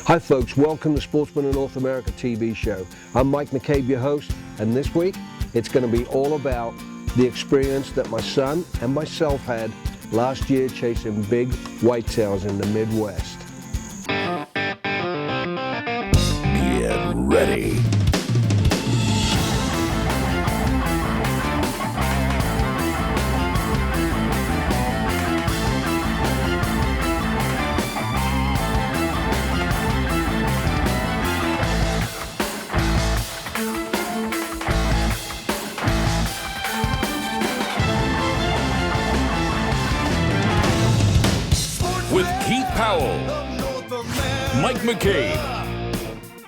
Hi folks, welcome to Sportsman of North America TV show. I'm Mike McCabe, your host, and this week it's going to be all about the experience that my son and myself had last year chasing big whitetails in the Midwest. Get ready. With Keith Powell, Mike McCabe,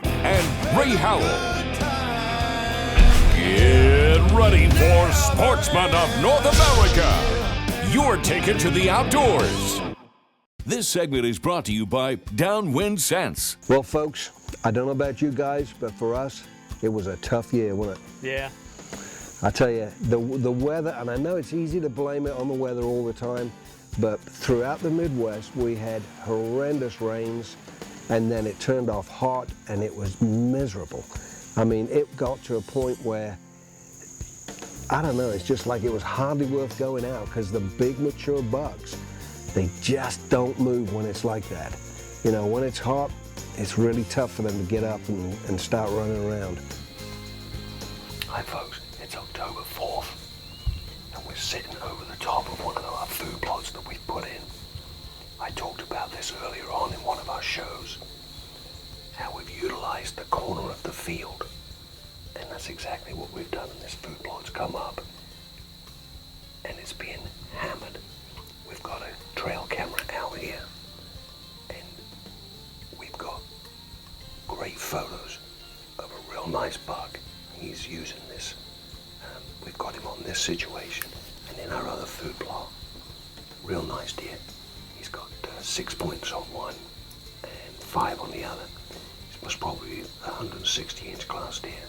and Ray Howell. Get ready for Sportsman of North America. You're taken to the outdoors. This segment is brought to you by Downwind Sense. Well folks, I don't know about you guys, but for us, it was a tough year, wasn't it? Yeah. I tell you, the weather, and I know it's easy to blame it on the weather all the time, but throughout the Midwest, we had horrendous rains, and then it turned off hot, and it was miserable. I mean, it got to a point where, I don't know, it's just like it was hardly worth going out, because the big mature bucks, they just don't move when it's like that. You know, when it's hot, it's really tough for them to get up and start running around. Hi folks, it's October 4th, and we're sitting over the top of one of our food plots that we've put in. I talked about this earlier on in one of our shows, how we've utilized the corner of the field, and that's exactly what we've done. And this food plot's come up, and it's being hammered. We've got a trail camera out here, and we've got great photos of a real nice buck. He's using this. We've got him on this situation, and in our other food plot, real nice deer. He's got 6 points on one and 5 on the other. This must probably be a 160-inch class deer,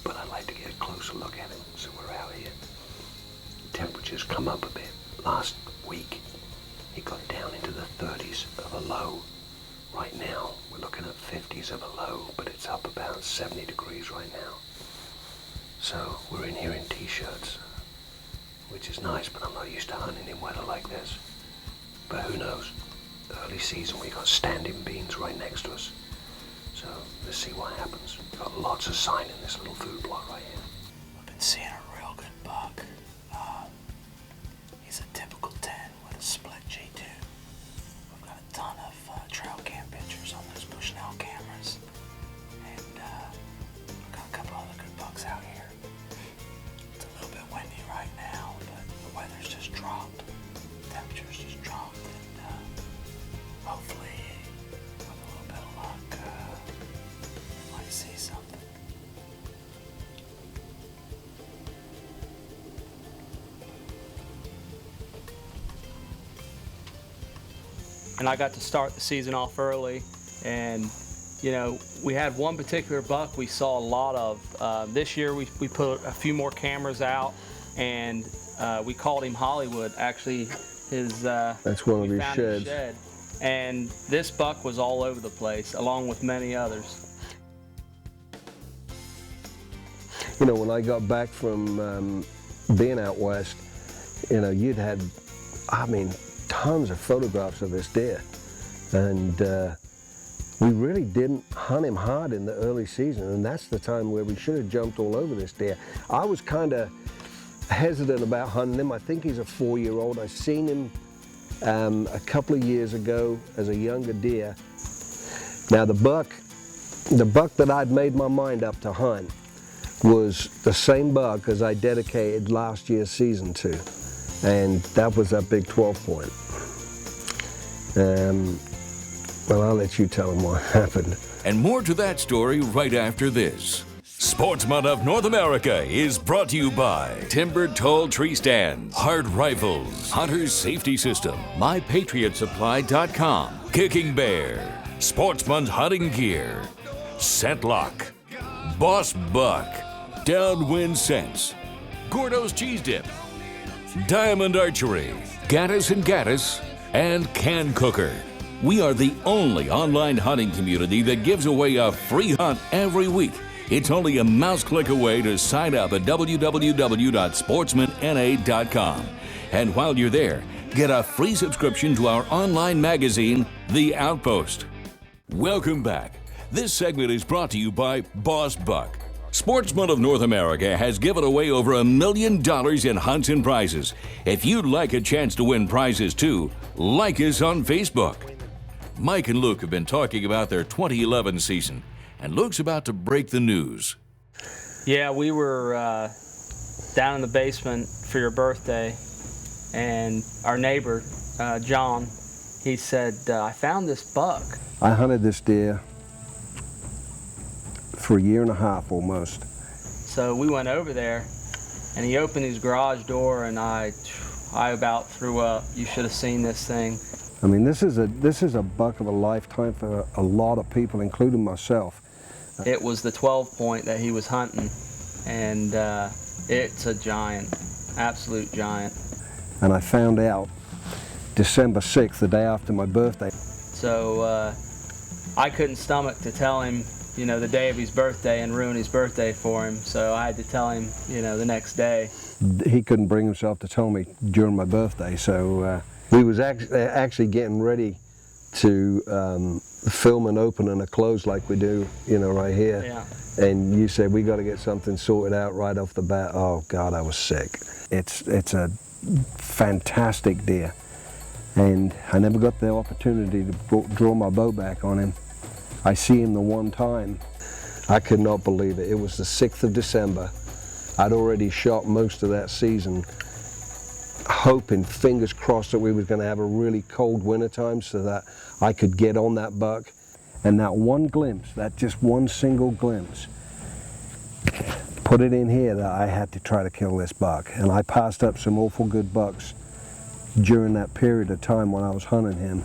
but I'd like to get a closer look at him, so we're out here. Temperatures come up a bit. Last week, it got down into the 30s of a low. Right now, we're looking at 50s of a low, but it's up about 70 degrees right now. So we're in here in t-shirts, which is nice, but I'm not used to hunting in weather like this. But who knows? Early season, we got standing beans right next to us. So let's see what happens. We've got lots of sign in this little food plot right here. I've been seeing a real good buck. He's a typical 10 with a split G2. We've got a ton of trail cam pictures on those Bushnell cameras. And we've got a couple other good bucks out here. It's a little bit windy right now, but the weather's just dropped. Temperatures just dropped, and hopefully, with a little bit of luck, we might see something. And I got to start the season off early, and you know, we had one particular buck we saw a lot of. This year we put a few more cameras out, and we called him Hollywood. Actually, That's one of his sheds. shed. And this buck was all over the place, along with many others. You know, when I got back from being out west, you know, you'd had, I mean, tons of photographs of this deer. And we really didn't hunt him hard in the early season, and that's the time where we should have jumped all over this deer. I was kind of hesitant about hunting him. I think he's a 4-year-old. I seen him a couple of years ago as a younger deer. Now the buck that I'd made my mind up to hunt was the same buck as I dedicated last year's season to, and that was that big 12 point. Well, I'll let you tell them what happened. And more to that story right after this. Sportsman of North America is brought to you by Timber Tall Tree Stands, Hard Rifles, Hunter's Safety System, MyPatriotSupply.com, Kicking Bear, Sportsman's Hunting Gear, Scentlock, Boss Buck, Downwind Sense, Gordo's Cheese Dip, Diamond Archery, Gaddis and Gaddis, and Can Cooker. We are the only online hunting community that gives away a free hunt every week. It's only a mouse click away to sign up at www.sportsmanna.com. And while you're there, get a free subscription to our online magazine, The Outpost. Welcome back. This segment is brought to you by Boss Buck. Sportsman of North America has given away over $1 million in hunts and prizes. If you'd like a chance to win prizes too, like us on Facebook. Mike and Luke have been talking about their 2011 season, and Luke's about to break the news. Yeah, we were down in the basement for your birthday, and our neighbor, John, he said, I found this buck. I hunted this deer for 1.5 years almost. So we went over there, and he opened his garage door, and I about threw up. You should have seen this thing. I mean, this is a buck of a lifetime for a lot of people, including myself. It was the 12 point that he was hunting, and it's a giant, absolute giant. And I found out December 6th, the day after my birthday. So I couldn't stomach to tell him, you know, the day of his birthday and ruin his birthday for him. So I had to tell him, you know, the next day. He couldn't bring himself to tell me during my birthday, so we was actually getting ready to film an open and a close like we do, you know, right here. Yeah. And you said, we got to get something sorted out right off the bat. Oh God, I was sick. It's a fantastic deer. And I never got the opportunity to draw my bow back on him. I see him the one time. I could not believe it. It was the 6th of December. I'd already shot most of that season, hoping, fingers crossed, that we were going to have a really cold winter time so that I could get on that buck. And that one glimpse, that just one single glimpse, put it in here that I had to try to kill this buck. And I passed up some awful good bucks during that period of time when I was hunting him.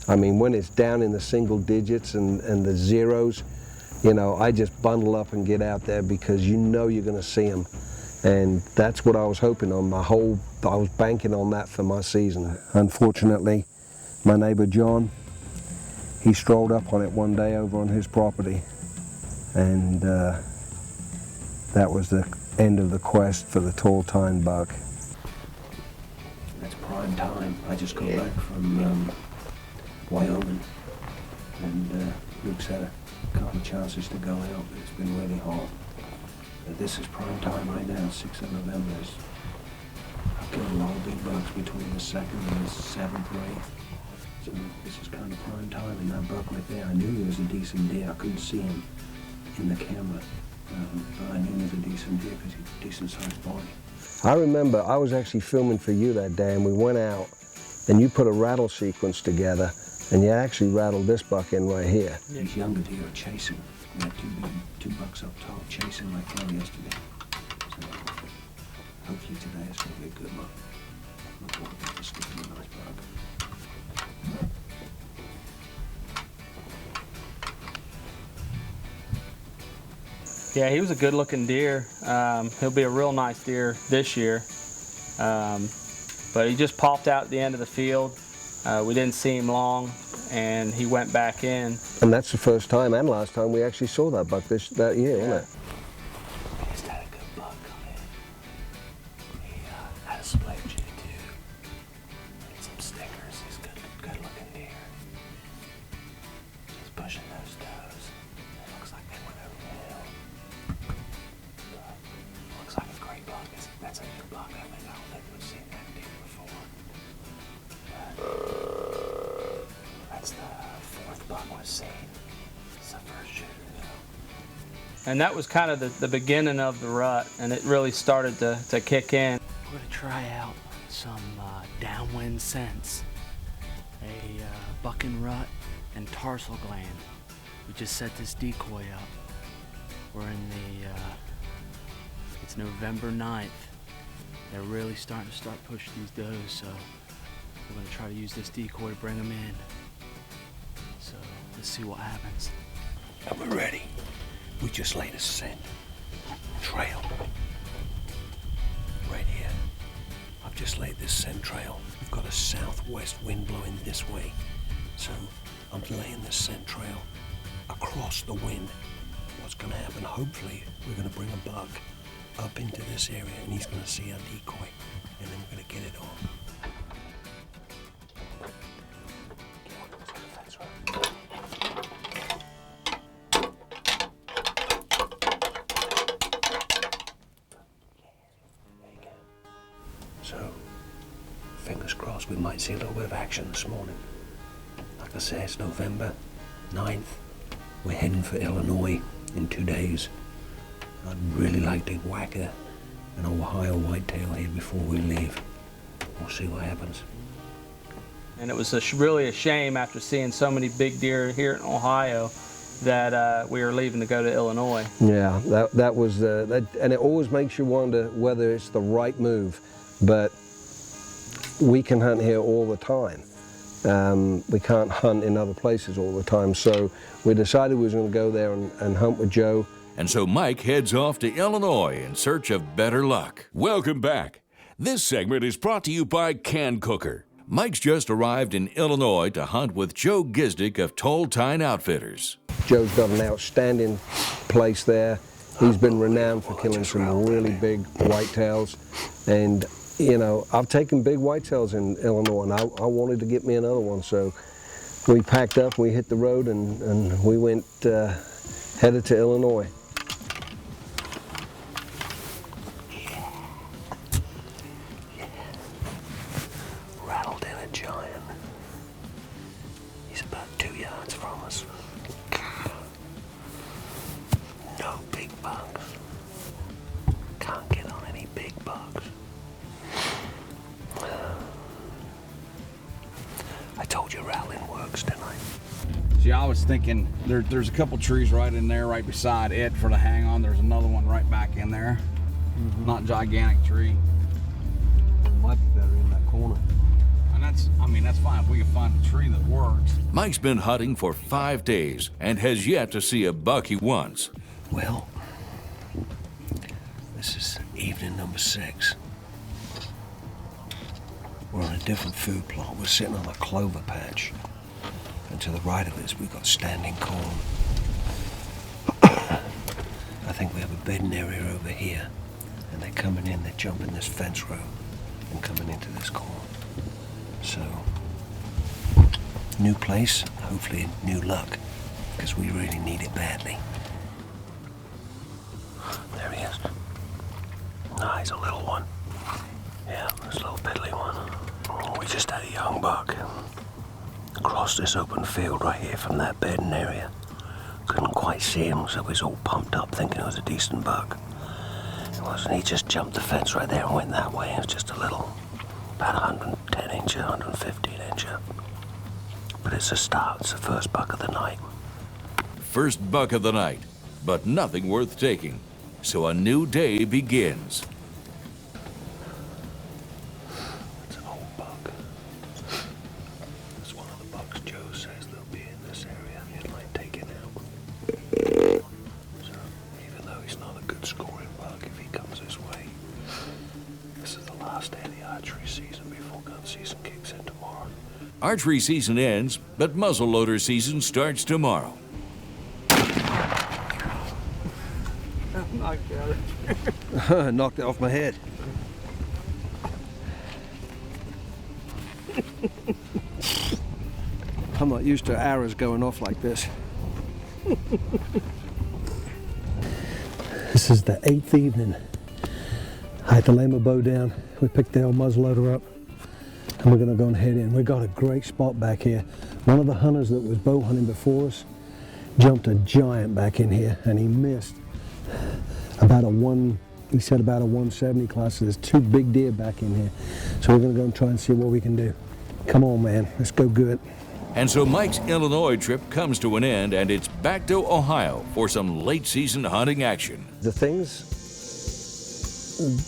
I mean, when it's down in the single digits and the zeros, you know, I just bundle up and get out there because you know you're going to see them. And that's what I was hoping on. I was banking on that for my season. Unfortunately, my neighbor John, he strolled up on it one day over on his property. And that was the end of the quest for the tall tine buck. That's prime time. I just got back from Wyoming, and Luke's had a couple of chances to go out, but it's been really hot. But this is prime time right now, 6th of November. I've killed a lot of big bucks between the 2nd and the 7th or 8th. So this is kind of prime time, and that buck right there, I knew he was a decent deer. I couldn't see him in the camera, but I knew he was a decent deer because he's a decent sized body. I remember I was actually filming for you that day, and we went out, and you put a rattle sequence together, and you actually rattled this buck in right here. These younger deer are chasing. We had two bucks up top chasing like hell yesterday. So hopefully today it's going to be a good one. Look forward to this being a nice buck. Yeah, he was a good-looking deer. He'll be a real nice deer this year. But he just popped out at the end of the field. We didn't see him long, and he went back in. And that's the first time and last time we actually saw that buck that year, wasn't it? He just had a good buck come in. He had a split G2. Made some stickers. He's good looking deer. He's pushing those toes. It looks like they went over the hill. Looks like a great buck. That's a new buck. I don't think we've seen that deer before. That's the 4th buck we've seen. It's the first shooter though. And that was kind of the beginning of the rut, and it really started to kick in. We're going to try out some downwind scents. A bucking rut and tarsal gland. We just set this decoy up. We're in the, it's November 9th. They're really starting to push these does, so we're going to try to use this decoy to bring them in. So let's see what happens. And we're ready. We just laid a scent trail right here. I've just laid this scent trail. We've got a southwest wind blowing this way. So I'm laying this scent trail across the wind. What's going to happen, hopefully, we're going to bring a buck up into this area and he's going to see our decoy, and then we're going to get it on. So, fingers crossed we might see a little bit of action this morning. Like I say, it's November 9th. We're heading for Illinois in 2 days. I'd really like to whack an Ohio whitetail here before we leave. We'll see what happens. And it was really a shame after seeing so many big deer here in Ohio that we were leaving to go to Illinois. Yeah, that was and it always makes you wonder whether it's the right move. But we can hunt here all the time. We can't hunt in other places all the time, so we decided we was going to go there and hunt with Joe. And so Mike heads off to Illinois in search of better luck. Welcome back. This segment is brought to you by Can Cooker. Mike's just arrived in Illinois to hunt with Joe Gizdick of Tall Tine Outfitters. Joe's got an outstanding place there. He's been renowned for killing some really big whitetails, and you know, I've taken big whitetails in Illinois, and I wanted to get me another one, so we packed up, we hit the road, and we went headed to Illinois. Rattled in a giant. He's about 2 yards from us. No big bucks. Can't get on any big bucks. I told you rattling works, didn't I? See, I was thinking there's a couple trees right in there, right beside it for the hang on. There's another one right back in there. Not gigantic tree. It might be better in that corner. And that's fine if we can find a tree that works. Mike's been hunting for 5 days and has yet to see a buck he wants. Well, this is evening number 6. We're on a different food plot. We're sitting on a clover patch. And to the right of us, we've got standing corn. I think we have a bedding area over here. And they're coming in, they're jumping this fence row and coming into this corn. So, new place, hopefully new luck, because we really need it badly. There he is. Ah, he's a little one. Yeah, this little piddly one. We just had a young buck across this open field right here from that bedding area. Couldn't quite see him, so we was all pumped up thinking it was a decent buck. It wasn't. He just jumped the fence right there and went that way. It was just a little, about 110 incher, 115 incher. But it's a start. It's the first buck of the night. First buck of the night, but nothing worth taking. So a new day begins. It's an old buck. It's one of the bucks Joe says they'll be in this area. It might take it out. So even though he's not a good scoring buck, if he comes this way, this is the last day of the archery season before gun season kicks in tomorrow. Archery season ends, but muzzleloader season starts tomorrow. Knocked it off my head. I'm not used to arrows going off like this. This is the 8th evening. I had to lay my bow down. We picked the old muzzleloader up and we're gonna go and head in. We got a great spot back here. One of the hunters that was bow hunting before us jumped a giant back in here and he missed about he said about a 170 class. So there's 2 big deer back in here. So we're gonna go and try and see what we can do. Come on, man, let's go good. And so Mike's Illinois trip comes to an end, and it's back to Ohio for some late season hunting action. The things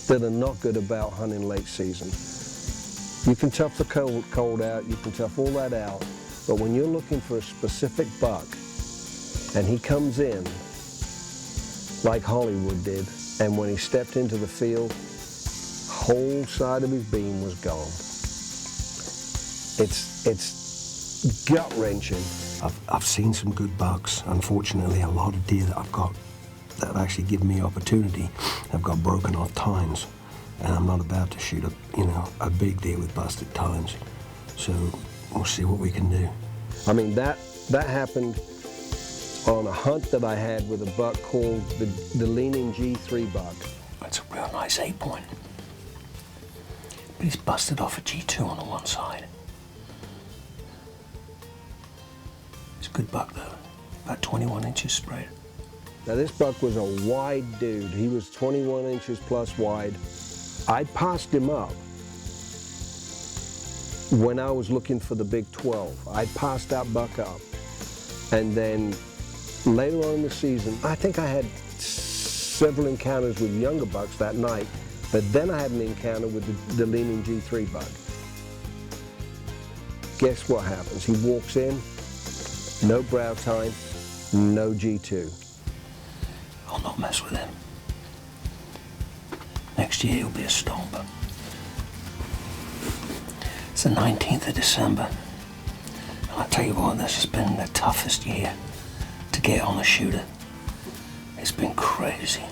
that are not good about hunting late season, you can tough the cold out, you can tough all that out, but when you're looking for a specific buck and he comes in like Hollywood did, and when he stepped into the field, whole side of his beam was gone. It's gut-wrenching. I've seen some good bucks. Unfortunately, a lot of deer that I've got that have actually given me opportunity have got broken off tines, and I'm not about to shoot a big deer with busted tines. So we'll see what we can do. I mean, that happened on a hunt that I had with a buck called the Leaning G3 buck. That's a real nice 8-point. But he's busted off a G2 on the one side. It's a good buck though, about 21 inches spread. Now this buck was a wide dude. He was 21 inches plus wide. I passed him up when I was looking for the big 12. I passed that buck up. And then later on in the season, I think I had several encounters with younger bucks that night, but then I had an encounter with the Leaning G3 buck. Guess what happens? He walks in, no brow tine, no G2. I'll not mess with him. Next year he'll be a stomper. It's the 19th of December. And I tell you what, this has been the toughest year to get on a shooter. It's been crazy.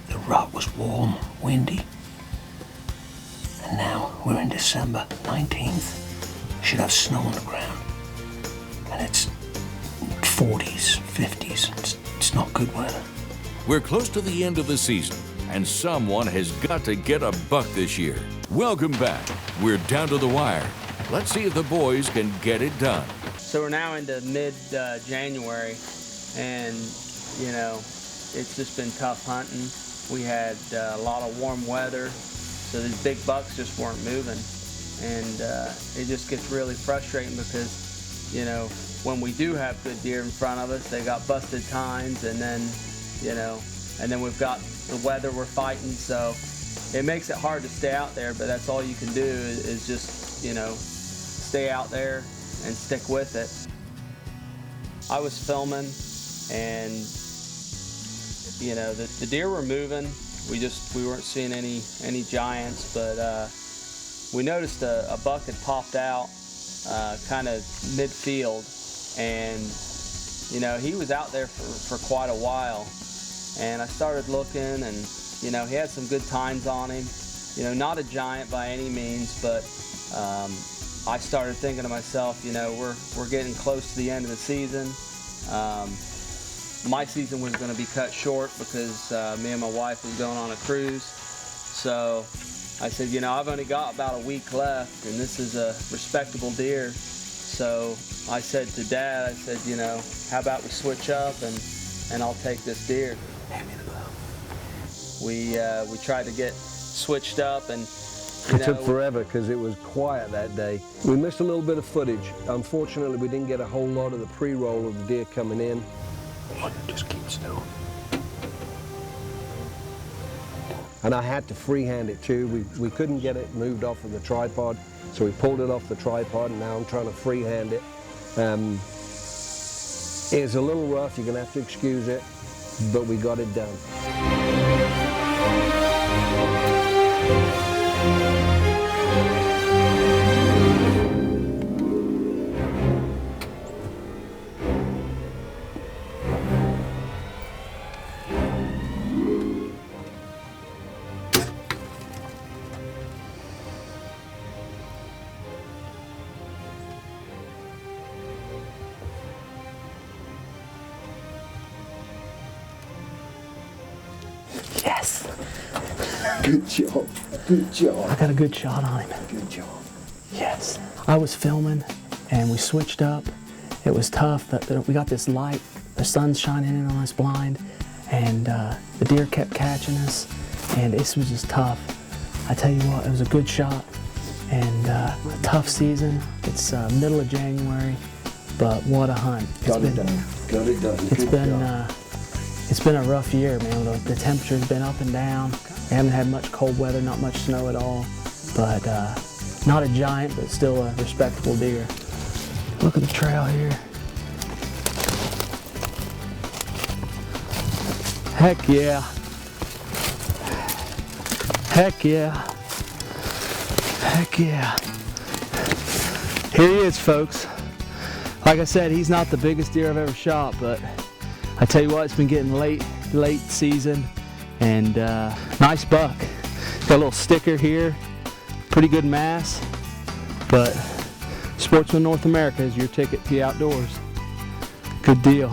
The rut was warm, windy. And now we're in December 19th. We should have snow on the ground. And it's 40s, 50s. It's not good weather. We're close to the end of the season, and someone has got to get a buck this year. Welcome back. We're down to the wire. Let's see if the boys can get it done. So we're now into mid-January, and, you know, it's just been tough hunting. We had a lot of warm weather, so these big bucks just weren't moving. And it just gets really frustrating because, you know, when we do have good deer in front of us, they got busted tines, and then, you know, and then we've got the weather we're fighting, so it makes it hard to stay out there, but that's all you can do is just, you know, stay out there and stick with it. I was filming, and, you know, the deer were moving. We weren't seeing any giants, but we noticed a buck had popped out kind of midfield, and, you know, he was out there for quite a while. And I started looking, and, you know, he had some good tines on him. You know, not a giant by any means, but I started thinking to myself, you know, we're getting close to the end of the season. My season was going to be cut short because me and my wife was going on a cruise. So I said, you know, I've only got about a week left, and this is a respectable deer. So I said to Dad, I said, you know, how about we switch up and I'll take this deer. Hand me the bow. We tried to get switched up, and It took forever because it was quiet that day. We missed a little bit of footage. Unfortunately, we didn't get a whole lot of the pre-roll of the deer coming in. Just keep still. And I had to freehand it too. We couldn't get it moved off of the tripod, so we pulled it off the tripod, and now I'm trying to freehand it. It's a little rough, you're gonna have to excuse it, but we got it done. Yes. Good job. Good job. I got a good shot on him. Good job. Yes. I was filming and we switched up. It was tough. We got this light, the sun's shining in on us blind, and the deer kept catching us, and this was just tough. I tell you what, it was a good shot, and a tough season. It's middle of January, but what a hunt. Got it done. Got it done. It's been a rough year, man. The temperature's been up and down. We haven't had much cold weather, not much snow at all, but not a giant, but still a respectable deer. Look at the trail here. Heck yeah. Heck yeah. Heck yeah. Here he is, folks. Like I said, he's not the biggest deer I've ever shot, but I tell you what, it's been getting late season, and nice buck. Got a little sticker here, pretty good mass, but Sportsman North America is your ticket to the outdoors. Good deal.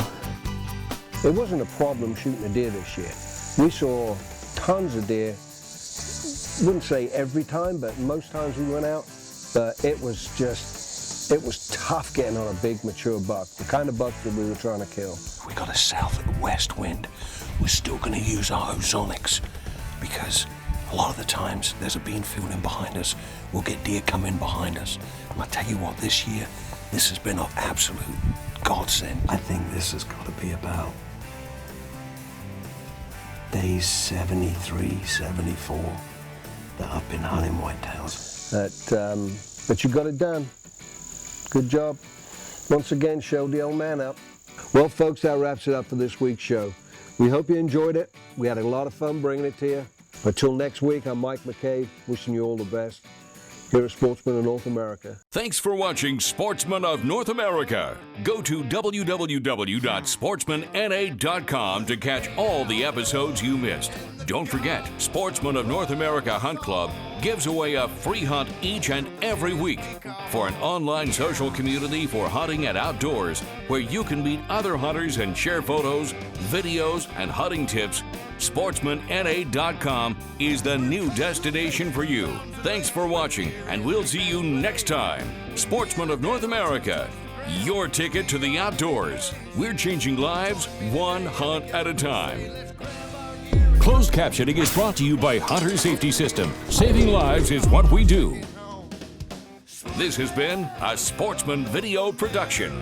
It wasn't a problem shooting a deer this year. We saw tons of deer. Wouldn't say every time, but most times we went out. But it was tough getting on a big mature buck, the kind of bucks that we were trying to kill. We got a southwest wind. We're still going to use our ozonics because a lot of the times there's a bean field in behind us. We'll get deer coming behind us. And I tell you what, this year, this has been an absolute godsend. I think this has got to be about days 73, 74 that I've been hunting whitetails. But you got it done. Good job. Once again, showed the old man up. Well, folks, that wraps it up for this week's show. We hope you enjoyed it. We had a lot of fun bringing it to you. Until next week, I'm Mike McCabe, wishing you all the best here at Sportsman of North America. Thanks for watching Sportsman of North America. Go to www.sportsmanna.com to catch all the episodes you missed. Don't forget, Sportsman of North America Hunt Club gives away a free hunt each and every week for an online social community for hunting and outdoors where you can meet other hunters and share photos, videos, and hunting tips. SportsmanNA.com is the new destination for you. Thanks for watching, and we'll see you next time. Sportsman of North America, your ticket to the outdoors. We're changing lives one hunt at a time. Closed captioning is brought to you by Hunter Safety System. Saving lives is what we do. This has been a Sportsman Video production.